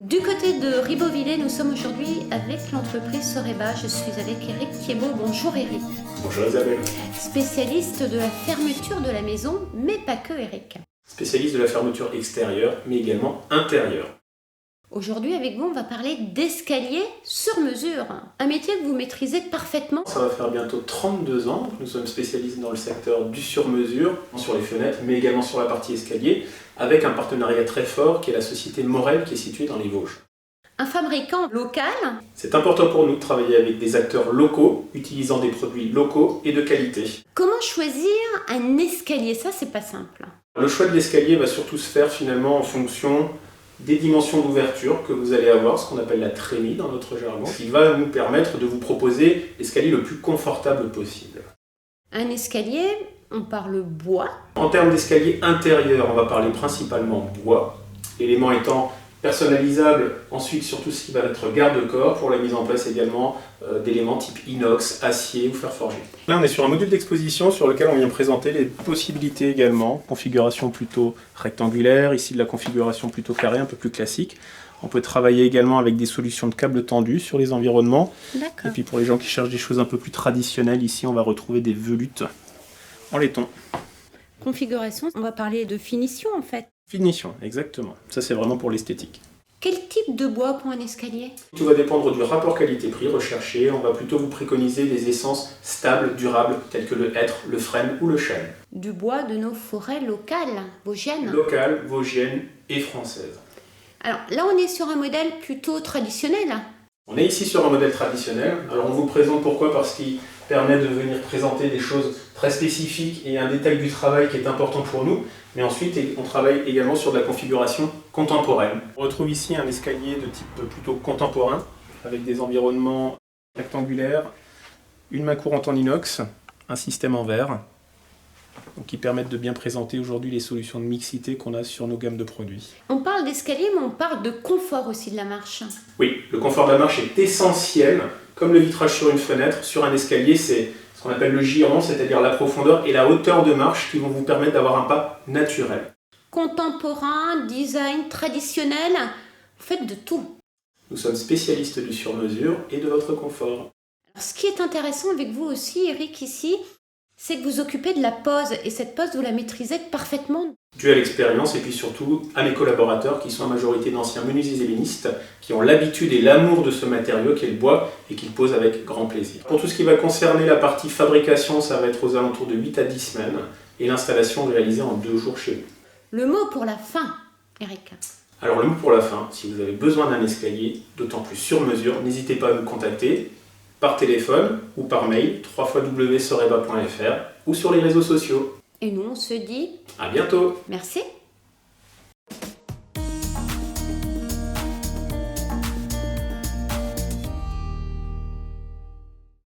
Du côté de Ribeauvillé, nous sommes aujourd'hui avec l'entreprise Soreba. Je suis avec Eric Thiébaut. Bonjour Eric. Bonjour Isabelle. Spécialiste de la fermeture de la maison, mais pas que Eric. Spécialiste de la fermeture extérieure, mais également intérieure. Aujourd'hui avec vous, on va parler d'escalier sur mesure. Un métier que vous maîtrisez parfaitement. Ça va faire bientôt 32 ans. Nous sommes spécialistes dans le secteur du sur-mesure, sur les fenêtres, mais également sur la partie escalier, avec un partenariat très fort qui est la société Morel qui est située dans les Vosges. Un fabricant local. C'est important pour nous de travailler avec des acteurs locaux, utilisant des produits locaux et de qualité. Comment choisir un escalier? Ça, c'est pas simple. Le choix de l'escalier va surtout se faire finalement en fonction des dimensions d'ouverture que vous allez avoir, ce qu'on appelle la trémie dans notre jargon, qui va nous permettre de vous proposer l'escalier le plus confortable possible. Un escalier, on parle bois. En termes d'escalier intérieur, on va parler principalement bois, l'élément étant personnalisable, ensuite sur tout ce qui va être garde-corps pour la mise en place également d'éléments type inox, acier ou fer forgé. Là on est sur un module d'exposition sur lequel on vient présenter les possibilités également, configuration plutôt rectangulaire, ici de la configuration plutôt carrée, un peu plus classique. On peut travailler également avec des solutions de câbles tendus sur les environnements. D'accord. Et puis pour les gens qui cherchent des choses un peu plus traditionnelles, ici on va retrouver des velutes en laiton. Configuration, on va parler de finition en fait. Finition, exactement. Ça c'est vraiment pour l'esthétique. Quel type de bois pour un escalier? Tout va dépendre du rapport qualité-prix recherché. On va plutôt vous préconiser des essences stables, durables, telles que le hêtre, le frêne ou le chêne. Du bois de nos forêts locales, vosgiennes. Locales, vosgiennes et françaises. Alors là, on est sur un modèle plutôt traditionnel. On est ici sur un modèle traditionnel. Alors on vous présente pourquoi? Parce qu'il permet de venir présenter des choses très spécifiques et un détail du travail qui est important pour nous. Mais ensuite, on travaille également sur de la configuration contemporaine. On retrouve ici un escalier de type plutôt contemporain, avec des environnements rectangulaires, une main courante en inox, un système en verre, donc qui permettent de bien présenter aujourd'hui les solutions de mixité qu'on a sur nos gammes de produits. On parle d'escalier, mais on parle de confort aussi de la marche. Oui, le confort de la marche est essentiel, comme le vitrage sur une fenêtre. Sur un escalier, c'est ce qu'on appelle le giron, c'est-à-dire la profondeur et la hauteur de marche qui vont vous permettre d'avoir un pas naturel. Contemporain, design, traditionnel, vous faites de tout. Nous sommes spécialistes du sur-mesure et de votre confort. Alors, ce qui est intéressant avec vous aussi, Eric, ici, c'est que vous occupez de la pose, et cette pose, vous la maîtrisez parfaitement. Dû à l'expérience et puis surtout à mes collaborateurs qui sont en majorité d'anciens menuisiers ébénistes qui ont l'habitude et l'amour de ce matériau qui est le bois et qu'ils posent avec grand plaisir. Pour tout ce qui va concerner la partie fabrication, ça va être aux alentours de 8 à 10 semaines et l'installation réalisée en 2 jours chez nous. Le mot pour la fin, Eric. Alors le mot pour la fin, si vous avez besoin d'un escalier, d'autant plus sur mesure, n'hésitez pas à nous contacter par téléphone ou par mail www.soreba.fr ou sur les réseaux sociaux. Et nous, on se dit À bientôt. merci.